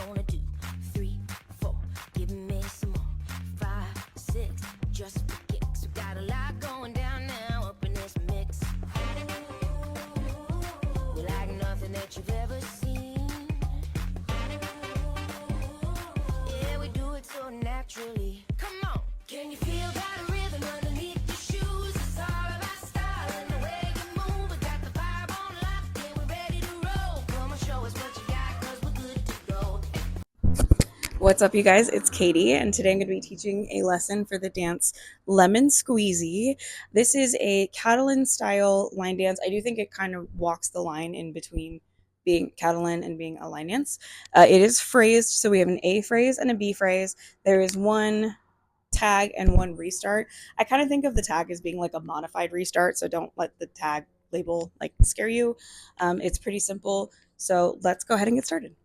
gonna do? 3, 4, give me some more. 5, 6, just for kicks. We got a lot going down now up in this mix. We like nothing that you've ever seen. Yeah, we do it so naturally. Come on, can you feel that rhythm underneath your shoes? It's all about style and the way you move. We got the vibe on lock, yeah, we're ready to roll. Come on, show us what you got, 'cause we're good to go. What's up, you guys? It's Katie, and today I'm going to be teaching a lesson for the dance Lemon Squeezy. This is a Catalan style line dance. I do think it kind of walks the line in between being Catalan and being a line dance. It is phrased, so we have an A phrase and a B phrase. There is one tag and one restart. I kind of think of the tag as being like a modified restart, so don't let the tag label like scare you. It's pretty simple, so let's go ahead and get started.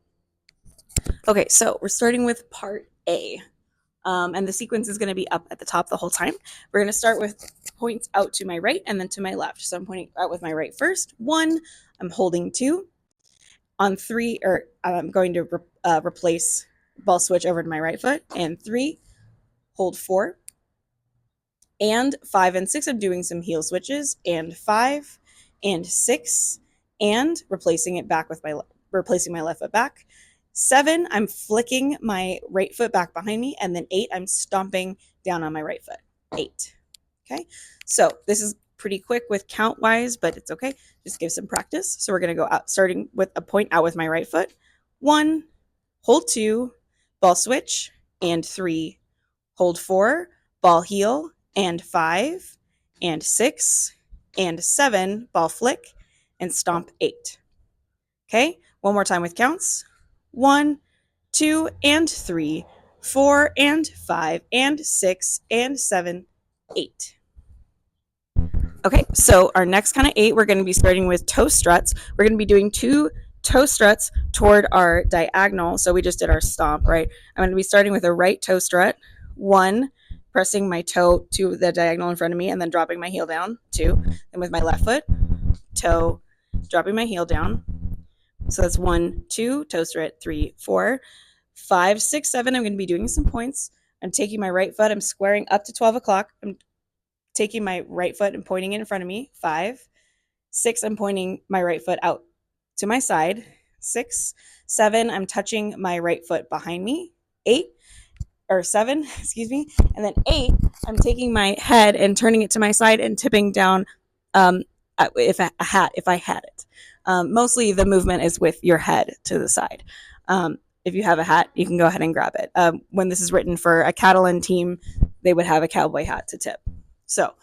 Okay, so we're starting with part A, and the sequence is going to be up at the top the whole time. We're going to start with points out to my right and then to my left. So I'm pointing out with my right first. 1, I'm holding 2. On 3, or I'm going to replace ball switch over to my right foot. And 3, hold 4. And 5 and 6, I'm doing some heel switches. And 5 and 6, and replacing my left foot back. 7, I'm flicking my right foot back behind me, and then 8, I'm stomping down on my right foot. 8. Okay, so this is pretty quick with count wise, but it's okay. Just give some practice. So we're going to go out, starting with a point out with my right foot. 1, hold 2, ball switch, and 3, hold 4, ball heel, and 5, and 6, and 7, ball flick, and stomp 8. Okay, one more time with counts. 1, 2, and 3, 4, and 5, and 6, and 7, 8. Okay, so our next kind of 8, we're going to be starting with toe struts. We're going to be doing 2 toe struts toward our diagonal. So we just did our stomp, right? I'm going to be starting with a right toe strut. 1, pressing my toe to the diagonal in front of me and then dropping my heel down. 2, and with my left foot, toe, dropping my heel down. So that's 1, 2, toe strut, 3, 4, 5, 6, 7. I'm going to be doing some points. I'm taking my right foot. I'm squaring up to 12 o'clock. I'm taking my right foot and pointing it in front of me. 5, 6, I'm pointing my right foot out to my side. 6, 7, I'm touching my right foot behind me. 7, excuse me. And then 8, I'm taking my head and turning it to my side and tipping down if I had it. Mostly the movement is with your head to the side. If you have a hat, you can go ahead and grab it. When this is written for a Catalan team, they would have a cowboy hat to tip. So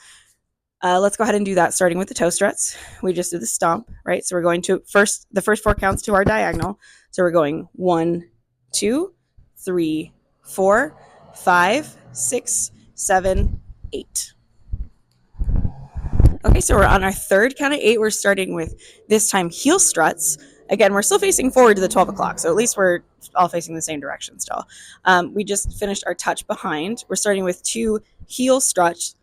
let's go ahead and do that, starting with the toe struts. We just did the stomp, right? So we're going to the first 4 counts to our diagonal. So we're going 1, 2, 3, 4, 5, 6, 7, 8. Okay, so we're on our third count of 8. We're starting with, this time, heel struts. Again, we're still facing forward to the 12 o'clock, so at least we're all facing the same direction still. We just finished our touch behind. We're starting with 2 heel struts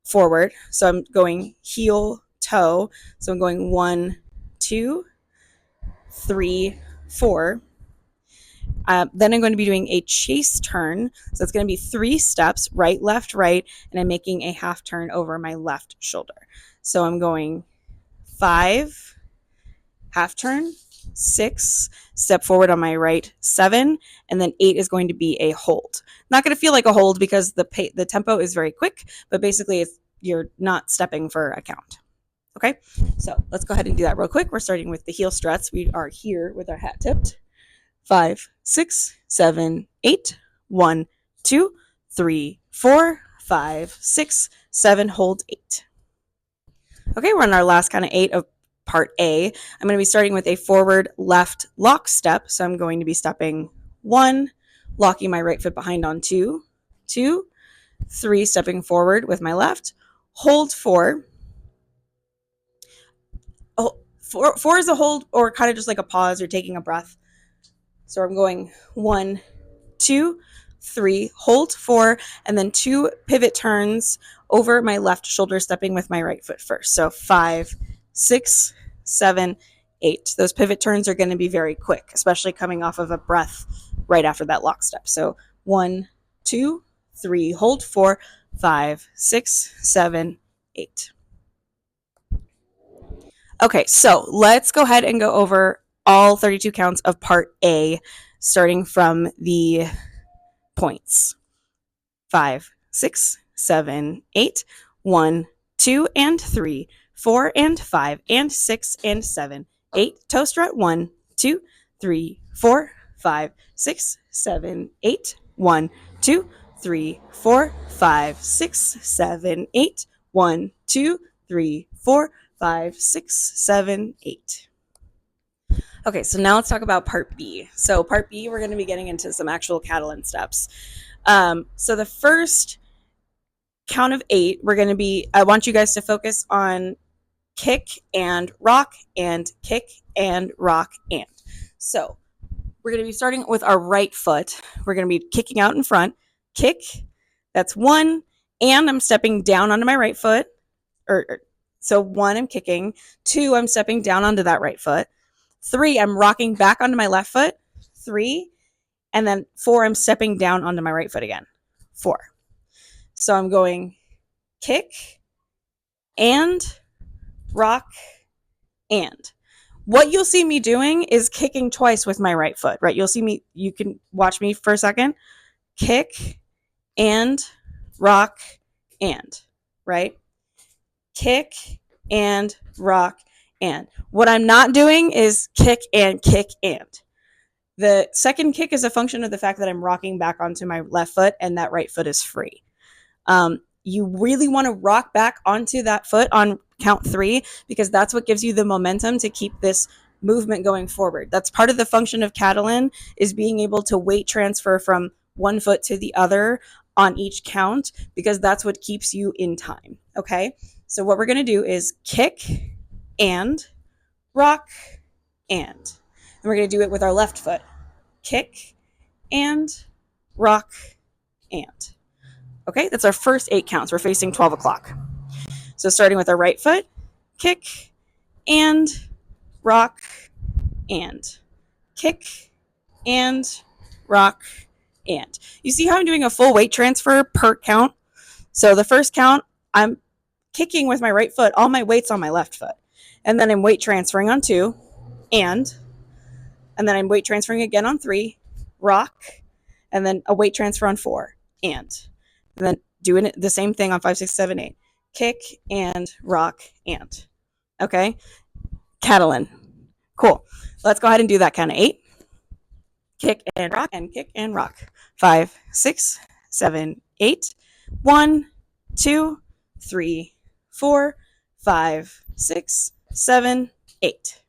forward. So I'm going heel, toe. So I'm going 1, 2, 3, 4. Then I'm going to be doing a chase turn. So it's going to be 3 steps, right, left, right, and I'm making a half turn over my left shoulder. So I'm going 5, half turn, 6, step forward on my right, 7, and then 8 is going to be a hold. Not going to feel like a hold because the tempo is very quick, but basically you're not stepping for a count. Okay, so let's go ahead and do that real quick. We're starting with the heel struts. We are here with our hat tipped. 5, 6, 7, 8. 1, 2, 3, 4, 5, 6, 7. Hold 8. Okay, we're on our last kind of 8 of part A. I'm going to be starting with a forward left lock step. So I'm going to be stepping 1, locking my right foot behind on 2, 2, 3, stepping forward with my left. Hold 4. 4 is a hold, or kind of just like a pause or taking a breath. So I'm going 1, 2, 3, hold 4, and then 2 pivot turns over my left shoulder, stepping with my right foot first. So 5, 6, 7, 8. Those pivot turns are going to be very quick, especially coming off of a breath right after that lock step. So 1, 2, 3, hold, 4, 5, 6, 7, 8. Okay, so let's go ahead and go over all 32 counts of part A, starting from the points. 5, 6, 7, 8, 1, 2, and 3, 4, and 5, and 6, and 7, 8. Toe strut 1, 2, 3, 4, 5, 6, 7, 8. 1, 2, 3, 4, 5, 6, 7, 8. 1, 2, 3, 4, 5, 6, 7, 8. Okay, so now let's talk about part B. So part B, we're going to be getting into some actual Catalan steps. So the first count of 8, I want you guys to focus on kick and rock and kick and rock and. So we're going to be starting with our right foot. We're going to be kicking out in front, kick, that's 1, and I'm stepping down onto my right foot. So 1, I'm kicking, 2, I'm stepping down onto that right foot, 3, I'm rocking back onto my left foot, 3, and then 4, I'm stepping down onto my right foot again, 4. So I'm going kick and rock and. What you'll see me doing is kicking twice with my right foot, right? You'll see me, you can watch me for a second. Kick and rock and, right? Kick and rock and. What I'm not doing is kick and kick and. The second kick is a function of the fact that I'm rocking back onto my left foot and that right foot is free. You really want to rock back onto that foot on count 3 because that's what gives you the momentum to keep this movement going forward. That's part of the function of Catalan, is being able to weight transfer from one foot to the other on each count, because that's what keeps you in time. Okay, so what we're going to do is kick and rock and we're going to do it with our left foot. Kick and rock and. Okay, that's our first 8 counts. We're facing 12 o'clock. So starting with our right foot, kick and rock and. Kick and rock and. You see how I'm doing a full weight transfer per count? So the first count, I'm kicking with my right foot, all my weight's on my left foot. And then I'm weight transferring on 2, and then I'm weight transferring again on 3, rock, and then a weight transfer on 4, and then doing it the same thing on 5, 6, 7, 8. Kick and rock and. Okay? Catalan. Cool. Let's go ahead and do that count of 8. Kick and rock and kick and rock. 5, 6, 7, 8. 1, 2, 3, 4, 5, 6, 7, 8.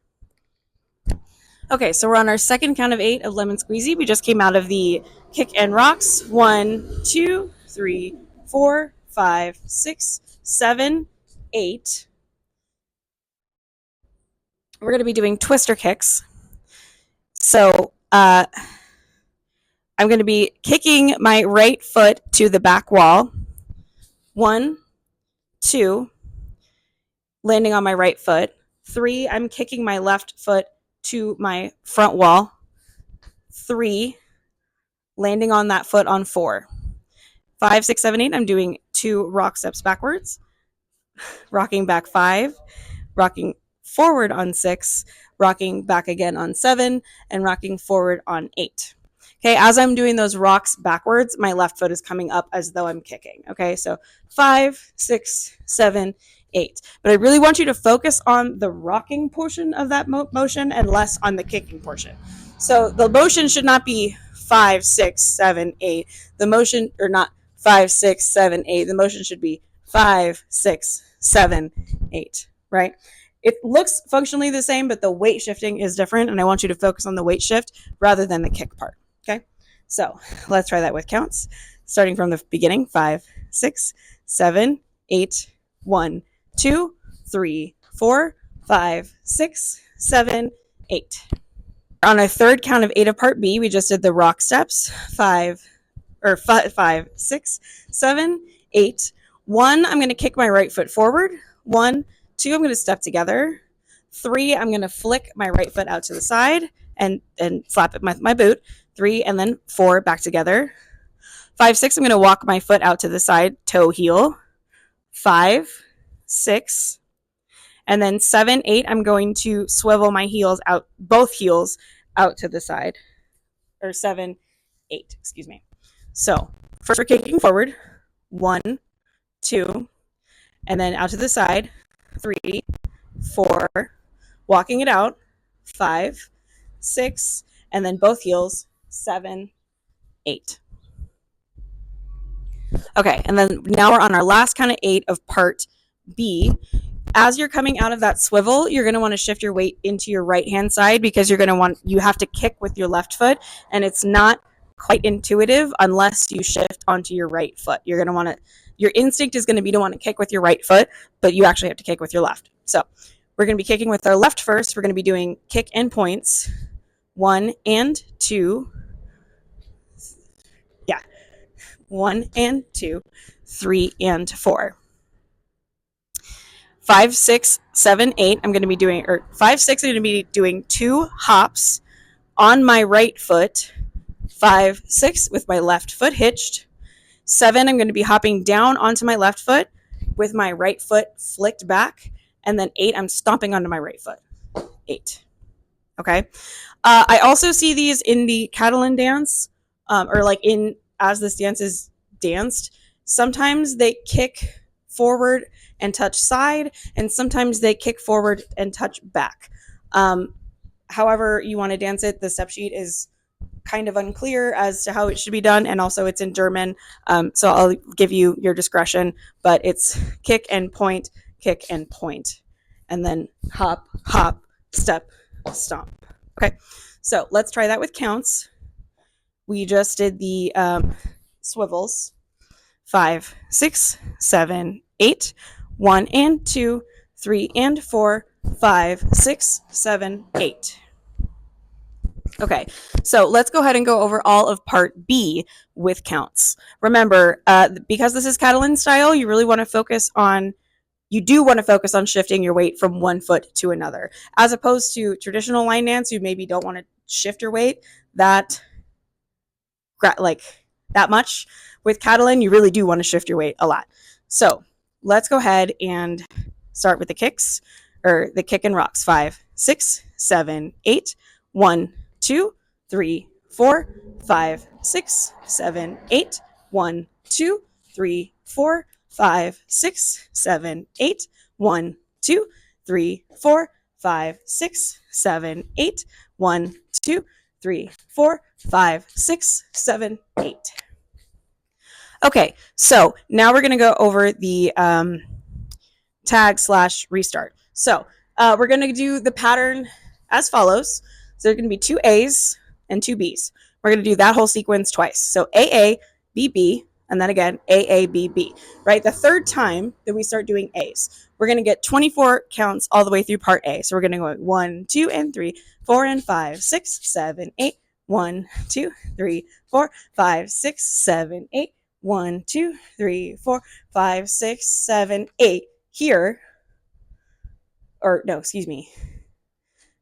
Okay, so we're on our second count of 8 of lemon squeezy. We just came out of the kick and rocks. 1, 2, 3, 4, 5, 6, 7, 8. We're going to be doing twister kicks. So I'm going to be kicking my right foot to the back wall. 1, 2, landing on my right foot. 3, I'm kicking my left foot to my front wall. 3, landing on that foot on 4. 5, 6, 7, 8, I'm doing 2 rock steps backwards, rocking back 5, rocking forward on 6, rocking back again on 7, and rocking forward on 8. Okay, as I'm doing those rocks backwards, my left foot is coming up as though I'm kicking. Okay, so 5, 6, 7, 8. But I really want you to focus on the rocking portion of that motion and less on the kicking portion. So the motion should not be 5, 6, 7, 8. The motion, or not 5, 6, 7, 8. The motion should be 5, 6, 7, 8, right? It looks functionally the same, but the weight shifting is different, and I want you to focus on the weight shift rather than the kick part, okay? So let's try that with counts. Starting from the beginning, 5, 6, 7, 8, 1, 2, 3, 4, 5, 6, 7, 8. On our third count of 8 of part B, we just did the rock steps. 5, 6, 7, 8. 1, I'm going to kick my right foot forward. 1, 2, I'm going to step together. 3, I'm going to flick my right foot out to the side and slap it with my boot. 3, and then 4 back together. 5, 6, I'm going to walk my foot out to the side, toe, heel. 5, 6, and then 7, 8, I'm going to swivel my heels out, both heels out to the side, or 7, 8, excuse me. So first we're kicking forward, 1, 2, and then out to the side, 3, 4, walking it out, 5, 6, and then both heels, 7, 8. Okay, and then now we're on our last kind of 8 of part B. As you're coming out of that swivel, you're going to want to shift your weight into your right hand side because you have to kick with your left foot, and it's not quite intuitive unless you shift onto your right foot. You're going to want to, your instinct is going to be to want to kick with your right foot, but you actually have to kick with your left. So we're going to be kicking with our left first. We're going to be doing kick and points, 1 and 2. Yeah, 1 and 2, 3 and 4. 5, 6, 7, 8, I'm going to be doing, or 5, 6, I'm going to be doing 2 hops on my right foot. 5, 6 with my left foot hitched. 7, I'm going to be hopping down onto my left foot with my right foot flicked back. And then 8, I'm stomping onto my right foot. 8. Okay. I also see these in the Catalan dance, or like as this dance is danced. Sometimes they kick forward and touch side, and sometimes they kick forward and touch back. However you want to dance it, the step sheet is kind of unclear as to how it should be done, and also it's in German, so I'll give you your discretion, but it's kick and point, and then hop, hop, step, stomp. Okay, so let's try that with counts. We just did the swivels. 5, 6, 7, 8, 1 and 2, 3 and 4, 5, 6, 7, 8. Okay, so let's go ahead and go over all of part B with counts. Remember, because this is Catalan style, you do want to focus on shifting your weight from one foot to another, as opposed to traditional line dance. You maybe don't want to shift your weight that much. With Catalan, you really do want to shift your weight a lot. So let's go ahead and start with the kicks, or the kick and rocks. 5, 6, 7, 8, 1, 2, 3, 4, 5, 6, 7, 8, 1, 2, 3, 4, 5, 6, 7, 8, 1, 2, 3, 4, 5, 6, 7, 8, 1, 2, 3, 4, 5, 6, 7, 8. Okay, so now we're going to go over the tag/restart. So we're going to do the pattern as follows. So there are going to be 2 A's and 2 B's. We're going to do that whole sequence twice. So AA, BB, and then again AA, BB, right? The third time that we start doing A's, we're going to get 24 counts all the way through part A. So we're going to go 1, 2, and 3, 4, and 5, 6, 7, 8, 1, 2, 3, 4, 5, 6, 7, 8, 1, 2, 3, 4, 5, 6, 7, 8 here, or no, excuse me,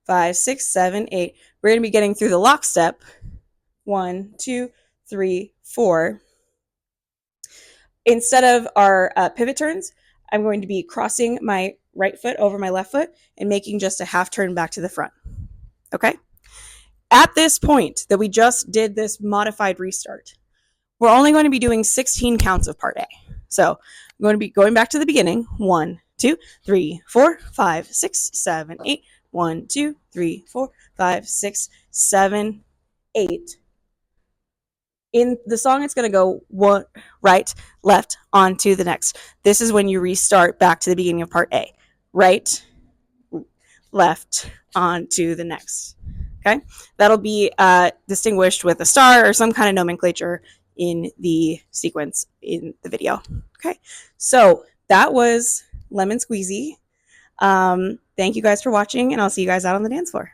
5, 6, 7, 8. We're going to be getting through the lock step. 1, 2, 3, 4. Instead of our pivot turns, I'm going to be crossing my right foot over my left foot and making just a half turn back to the front. Okay? At this point that we just did this modified restart, we're only going to be doing 16 counts of part A. So I'm going to be going back to the beginning. 1, 2, 3, 4, 5, 6, 7, 8. 1, 2, 3, 4, 5, 6, 7, 8. In the song, it's going to go one, right, left, on to the next. This is when you restart back to the beginning of part A. Right, left, on to the next. Okay? That'll be distinguished with a star or some kind of nomenclature in the sequence in the video. Okay, so that was Lemon Squeezy. Thank you guys for watching, and I'll see you guys out on the dance floor.